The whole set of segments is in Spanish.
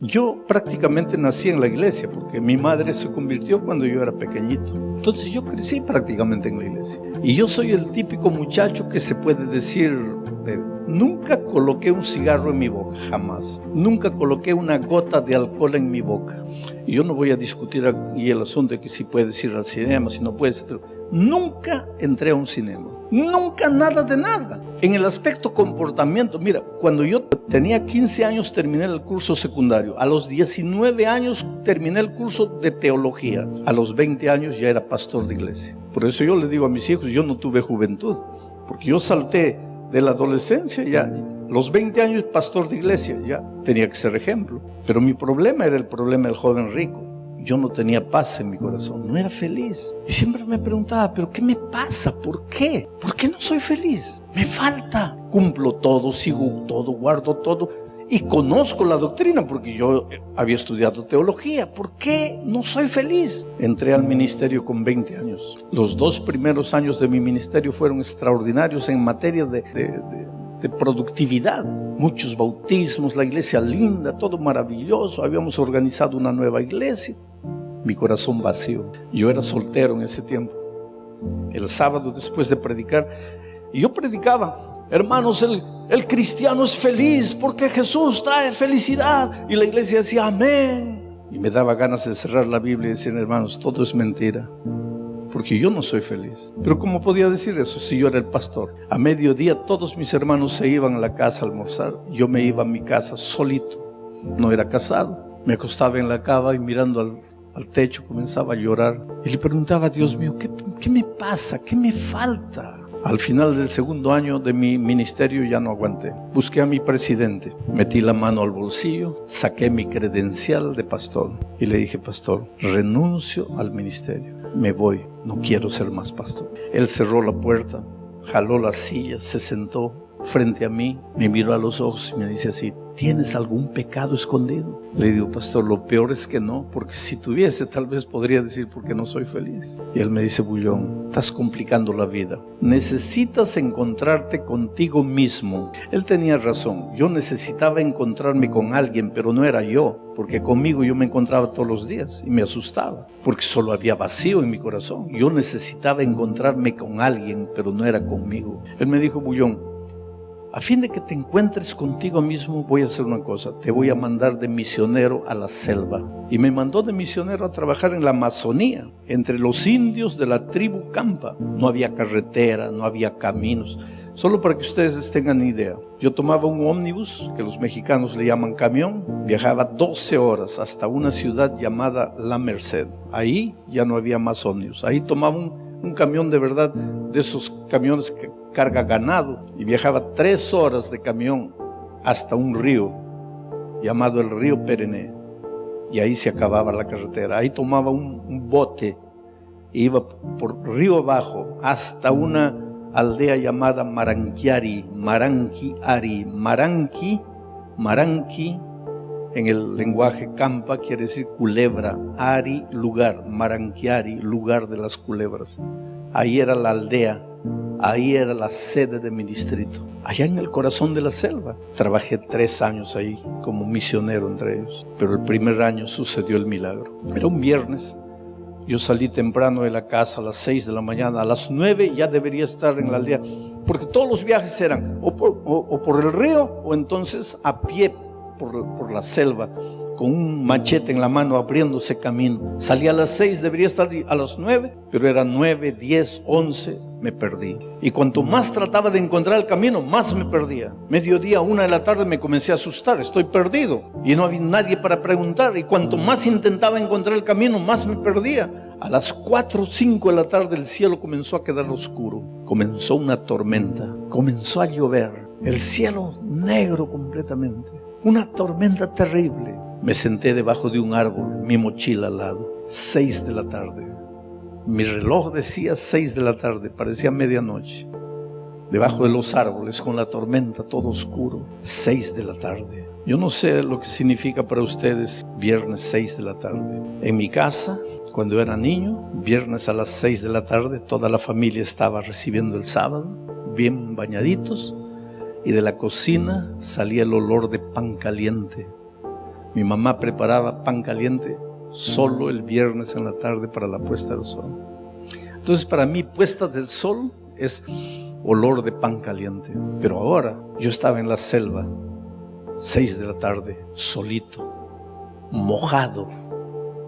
Yo prácticamente nací en la iglesia porque mi madre se convirtió cuando yo era pequeñito. Entonces yo crecí prácticamente en la iglesia. Y yo soy el típico muchacho que se puede decir, nunca coloqué un cigarro en mi boca, jamás. Nunca coloqué una gota de alcohol en mi boca. Y yo no voy a discutir aquí el asunto de que si puedes ir al cinema, si no puedes, pero nunca entré a un cinema. Nunca nada de nada. En el aspecto comportamiento, mira, cuando yo tenía 15 años terminé el curso secundario. A los 19 años terminé el curso de teología. A los 20 años ya era pastor de iglesia. Por eso yo le digo a mis hijos, yo no tuve juventud. Porque yo salté de la adolescencia ya. Los 20 años pastor de iglesia, ya tenía que ser ejemplo. Pero mi problema era el problema del joven rico. Yo no tenía paz en mi corazón, no era feliz. Y siempre me preguntaba, ¿pero qué me pasa? ¿Por qué? ¿Por qué no soy feliz? Me falta. Cumplo todo, sigo todo, guardo todo. Y conozco la doctrina porque yo había estudiado teología. ¿Por qué no soy feliz? Entré al ministerio con 20 años. Los 2 primeros años de mi ministerio fueron extraordinarios en materia de productividad. Muchos bautismos, la iglesia linda, todo maravilloso. Habíamos organizado una nueva iglesia. Mi corazón vacío. Yo era soltero en ese tiempo. El sábado después de predicar, y yo predicaba, hermanos, el cristiano es feliz porque Jesús trae felicidad. Y la iglesia decía amén. Y me daba ganas de cerrar la Biblia y decir, hermanos, todo es mentira. Porque yo no soy feliz. Pero ¿cómo podía decir eso si yo era el pastor? A mediodía todos mis hermanos se iban a la casa a almorzar. Yo me iba a mi casa solito. No era casado. Me acostaba en la cama y mirando al techo comenzaba a llorar. Y le preguntaba a Dios mío, ¿qué me pasa? ¿Qué me falta? Al final del segundo año de mi ministerio ya no aguanté. Busqué a mi presidente. Metí la mano al bolsillo. Saqué mi credencial de pastor. Y le dije, pastor, renuncio al ministerio. Me voy, no quiero ser más pastor. Él cerró la puerta, jaló la silla, se sentó frente a mí, me miró a los ojos y me dice así, ¿tienes algún pecado escondido? Le digo, pastor, lo peor es que no, porque si tuviese tal vez podría decir porque no soy feliz. Y él me dice, Bullón, estás complicando la vida. Necesitas encontrarte contigo mismo. Él tenía razón, yo necesitaba encontrarme con alguien, pero no era yo. Porque conmigo yo me encontraba todos los días y me asustaba, porque solo había vacío en mi corazón. Yo necesitaba encontrarme con alguien, pero no era conmigo. Él me dijo, Bullón, a fin de que te encuentres contigo mismo, voy a hacer una cosa, te voy a mandar de misionero a la selva. Y me mandó de misionero a trabajar en la Amazonía, entre los indios de la tribu Campa. No había carretera, no había caminos. Solo para que ustedes tengan idea, yo tomaba un ómnibus, que los mexicanos le llaman camión, viajaba 12 horas hasta una ciudad llamada La Merced. Ahí ya no había más ómnibus, ahí tomaba un camión de verdad, de esos camiones que carga ganado, y viajaba 3 horas de camión hasta un río llamado el río Perené, y ahí se acababa la carretera. Ahí tomaba un bote e iba por río abajo hasta una aldea llamada Maranquiari, Maranqui en el lenguaje campa quiere decir culebra, Ari, lugar, Maranquiari, lugar de las culebras. Ahí era la aldea, ahí era la sede de mi distrito, allá en el corazón de la selva. Trabajé 3 años ahí como misionero entre ellos, pero el primer año sucedió el milagro. Era un viernes. Yo salí temprano de la casa a las 6 de la mañana, a las 9 ya debería estar en la aldea, porque todos los viajes eran o por el río o entonces a pie por la selva, con un machete en la mano abriéndose camino. Salí a las 6, debería estar a las 9, pero eran 9, 10, 11, me perdí. Y cuanto más trataba de encontrar el camino, más me perdía. Mediodía, 1 de la tarde me comencé a asustar, estoy perdido. Y no había nadie para preguntar, y cuanto más intentaba encontrar el camino, más me perdía. A las 4 o 5 de la tarde el cielo comenzó a quedar oscuro. Comenzó una tormenta, comenzó a llover. El cielo negro completamente. Una tormenta terrible. Me senté debajo de un árbol, mi mochila al lado. 6 de la tarde. Mi reloj decía 6 de la tarde, parecía medianoche. Debajo de los árboles, con la tormenta, todo oscuro. 6 de la tarde. Yo no sé lo que significa para ustedes viernes 6 de la tarde. En mi casa, cuando era niño, viernes a las 6 de la tarde, toda la familia estaba recibiendo el sábado, bien bañaditos, y de la cocina salía el olor de pan caliente, Mi mamá preparaba pan caliente solo el viernes en la tarde para la puesta del sol. Entonces para mí puestas del sol es olor de pan caliente. Pero ahora yo estaba en la selva, 6 de la tarde, solito, mojado,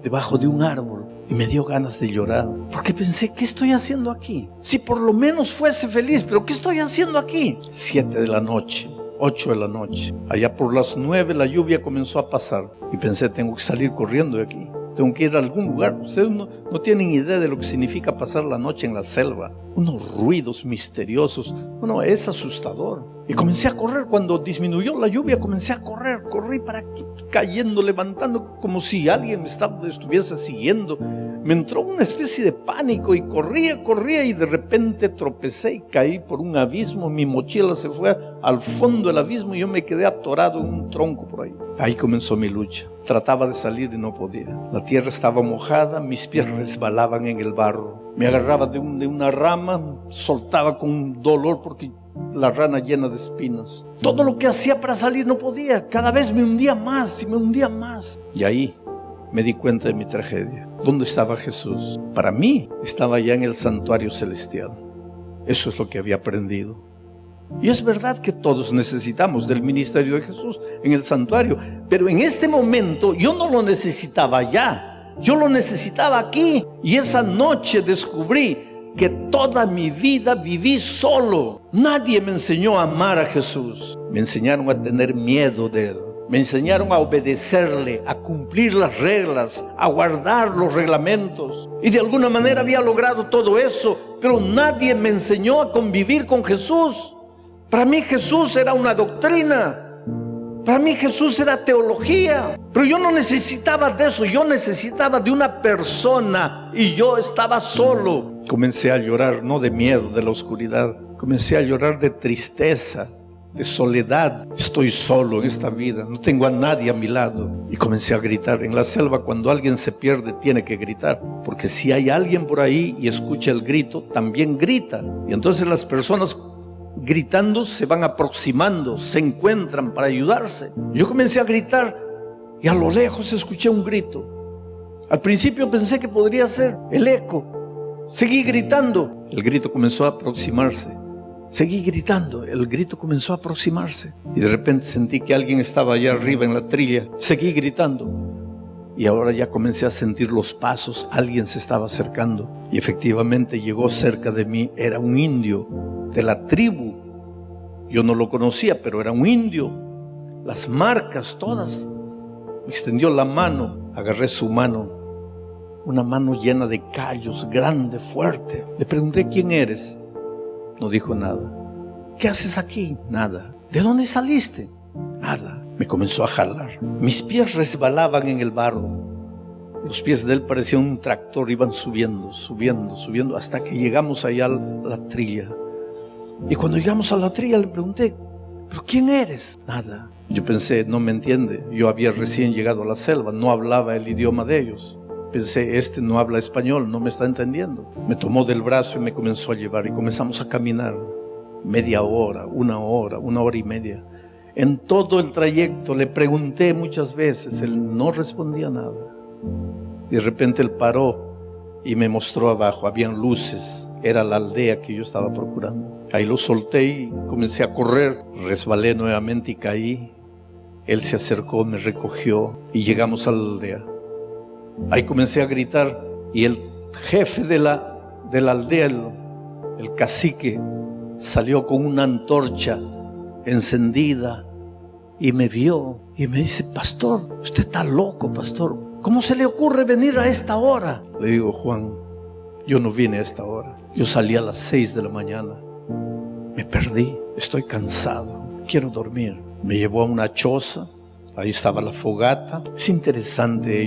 debajo de un árbol, y me dio ganas de llorar, porque pensé, ¿qué estoy haciendo aquí? Si por lo menos fuese feliz, pero ¿qué estoy haciendo aquí? 7 de la noche, 8 de la noche, allá por las 9 la lluvia comenzó a pasar, y pensé, tengo que salir corriendo de aquí, tengo que ir a algún lugar. Ustedes no tienen idea de lo que significa pasar la noche en la selva, unos ruidos misteriosos, bueno, es asustador. Y comencé a correr. Cuando disminuyó la lluvia, comencé a correr, corrí para aquí, cayendo, levantando, como si alguien me estuviese siguiendo. Me entró una especie de pánico y corría y de repente tropecé y caí por un abismo. Mi mochila se fue al fondo del abismo y yo me quedé atorado en un tronco por ahí. Ahí comenzó mi lucha. Trataba de salir y no podía. La tierra estaba mojada, mis pies resbalaban en el barro. Me agarraba de una rama, soltaba con un dolor porque la rana llena de espinas. Todo lo que hacía para salir no podía. Cada vez me hundía más y me hundía más. Y ahí me di cuenta de mi tragedia. ¿Dónde estaba Jesús? Para mí estaba ya en el santuario celestial. Eso es lo que había aprendido. Y es verdad que todos necesitamos del ministerio de Jesús en el santuario, pero en este momento yo no lo necesitaba allá, yo lo necesitaba aquí. Y esa noche descubrí que toda mi vida viví solo. Nadie me enseñó a amar a Jesús. Me enseñaron a tener miedo de Él. Me enseñaron a obedecerle, a cumplir las reglas, a guardar los reglamentos. Y de alguna manera había logrado todo eso, pero nadie me enseñó a convivir con Jesús. Para mí Jesús era una doctrina. Para mí Jesús era teología. Pero yo no necesitaba de eso. Yo necesitaba de una persona. Y yo estaba solo. Comencé a llorar, no de miedo, de la oscuridad. Comencé a llorar de tristeza, de soledad. Estoy solo en esta vida, no tengo a nadie a mi lado. Y comencé a gritar. En la selva, cuando alguien se pierde, tiene que gritar, porque si hay alguien por ahí y escucha el grito, también grita. Y entonces las personas gritando se van aproximando, se encuentran para ayudarse. Yo comencé a gritar y a lo lejos escuché un grito. Al principio pensé que podría ser el eco. Seguí gritando. El grito comenzó a aproximarse. Seguí gritando. El grito comenzó a aproximarse. Y de repente sentí que alguien estaba allá arriba en la trilla. Seguí gritando. Y ahora ya comencé a sentir los pasos. Alguien se estaba acercando. Y efectivamente llegó cerca de mí. Era un indio de la tribu. Yo no lo conocía, pero era un indio. Las marcas todas. Me extendió la mano. Agarré su mano. Una mano llena de callos, grande, fuerte. Le pregunté, ¿quién eres? No dijo nada. ¿Qué haces aquí? Nada. ¿De dónde saliste? Nada. Me comenzó a jalar. Mis pies resbalaban en el barro. Los pies de él parecían un tractor, iban subiendo, hasta que llegamos allá a la trilla. Y cuando llegamos a la trilla le pregunté, ¿pero quién eres? Nada. Yo pensé, no me entiende. Yo había recién llegado a la selva, no hablaba el idioma de ellos. Pensé, este no habla español, no me está entendiendo. Me tomó del brazo y me comenzó a llevar y comenzamos a caminar. Media hora, una hora y media. En todo el trayecto le pregunté muchas veces, él no respondía nada. De repente él paró y me mostró abajo, habían luces, era la aldea que yo estaba procurando. Ahí lo solté y comencé a correr, resbalé nuevamente y caí. Él se acercó, me recogió y llegamos a la aldea. Ahí comencé a gritar y el jefe de la aldea, el cacique, salió con una antorcha encendida y me vio y me dice, pastor, usted está loco, pastor, ¿cómo se le ocurre venir a esta hora? Le digo, Juan, yo no vine a esta hora, yo salí a las 6 de la mañana, me perdí, estoy cansado, quiero dormir. Me llevó a una choza, ahí estaba la fogata. Es interesante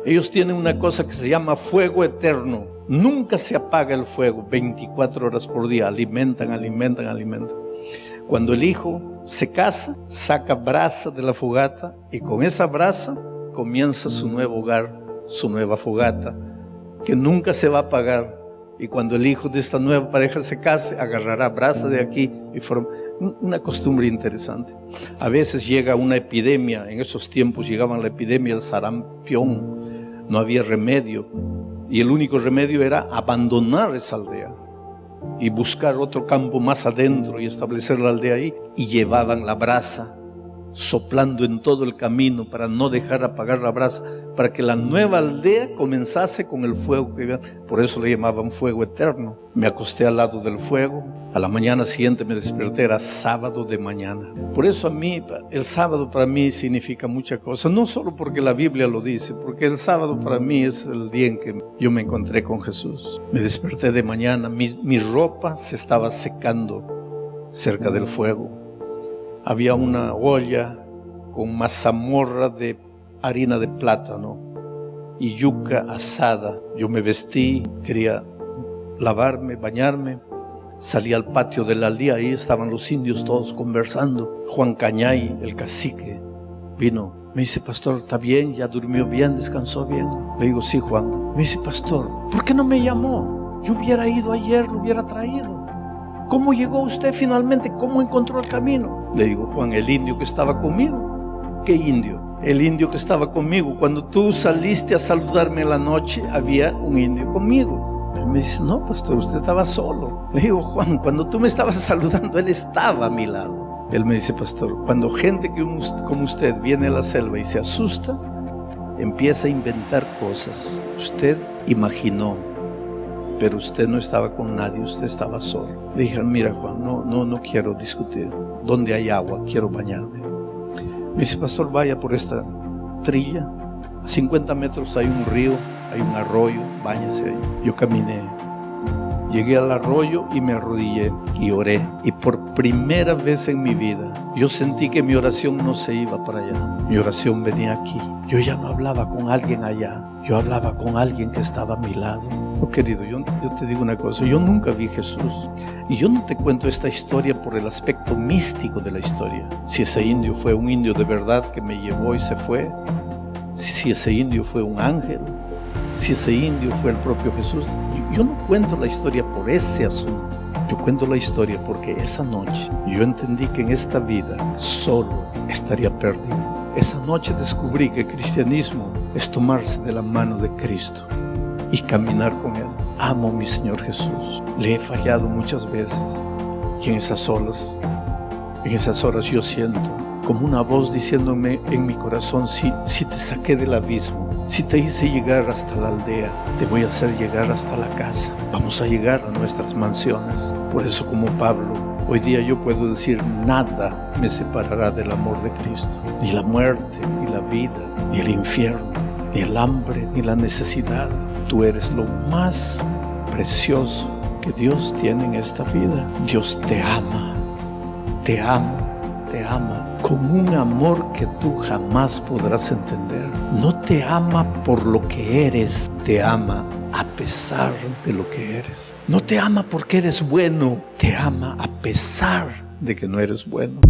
ellos tienen una cosa que se llama fuego eterno. Nunca se apaga el fuego, 24 horas por día. Alimentan. Cuando el hijo se casa, saca brasa de la fogata y con esa brasa comienza su nuevo hogar, su nueva fogata, que nunca se va a apagar. Y cuando el hijo de esta nueva pareja se case, agarrará brasa de aquí y una costumbre interesante. A veces llega una epidemia, en esos tiempos llegaba la epidemia del sarampión, no había remedio, y el único remedio era abandonar esa aldea y buscar otro campo más adentro y establecer la aldea ahí, y llevaban la brasa soplando en todo el camino para no dejar apagar la brasa, para que la nueva aldea comenzase con el fuego que había. Por eso le llamaban fuego eterno. Me acosté al lado del fuego, a la mañana siguiente me desperté, era sábado de mañana. Por eso a mí, el sábado para mí significa muchas cosas, no solo porque la Biblia lo dice, porque el sábado para mí es el día en que yo me encontré con Jesús. Me desperté de mañana, mi ropa se estaba secando cerca del fuego. Había una olla con mazamorra de harina de plátano y yuca asada. Yo me vestí, quería lavarme, bañarme. Salí al patio de la aldea, ahí estaban los indios todos conversando. Juan Cañay, el cacique, vino. Me dice, pastor, ¿está bien? ¿Ya durmió bien? ¿Descansó bien? Le digo, sí, Juan. Me dice, pastor, ¿por qué no me llamó? Yo hubiera ido ayer, lo hubiera traído. ¿Cómo llegó usted finalmente? ¿Cómo encontró el camino? Le digo, Juan, el indio que estaba conmigo. ¿Qué indio? El indio que estaba conmigo. Cuando tú saliste a saludarme en la noche, había un indio conmigo. Él me dice, no, pastor, usted estaba solo. Le digo, Juan, cuando tú me estabas saludando, él estaba a mi lado. Él me dice, pastor, cuando gente como usted viene a la selva y se asusta, empieza a inventar cosas. Usted imaginó, pero usted no estaba con nadie, usted estaba solo. Le dije, mira, Juan, no quiero discutir. Donde hay agua, quiero bañarme. Me dice, pastor, vaya por esta trilla. A 50 metros hay un río, hay un arroyo, báñese ahí. Yo caminé, llegué al arroyo y me arrodillé y oré. Y por primera vez en mi vida, yo sentí que mi oración no se iba para allá. Mi oración venía aquí. Yo ya no hablaba con alguien allá. Yo hablaba con alguien que estaba a mi lado. Oh, querido, yo te digo una cosa. Yo nunca vi a Jesús. Y yo no te cuento esta historia por el aspecto místico de la historia. Si ese indio fue un indio de verdad que me llevó y se fue. Si ese indio fue un ángel. Si ese indio fue el propio Jesús. Yo no cuento la historia por ese asunto. Yo cuento la historia porque esa noche yo entendí que en esta vida solo estaría perdido. Esa noche descubrí que el cristianismo es tomarse de la mano de Cristo y caminar con Él. Amo a mi Señor Jesús. Le he fallado muchas veces y en esas horas yo siento como una voz diciéndome en mi corazón, si te saqué del abismo, si te hice llegar hasta la aldea, te voy a hacer llegar hasta la casa. Vamos a llegar a nuestras mansiones. Por eso, como Pablo, hoy día yo puedo decir, nada me separará del amor de Cristo. Ni la muerte, ni la vida, ni el infierno, ni el hambre, ni la necesidad. Tú eres lo más precioso que Dios tiene en esta vida. Dios te ama, te ama, te ama con un amor que tú jamás podrás entender. No te ama por lo que eres, te ama a pesar de lo que eres. No te ama porque eres bueno, te ama a pesar de que no eres bueno.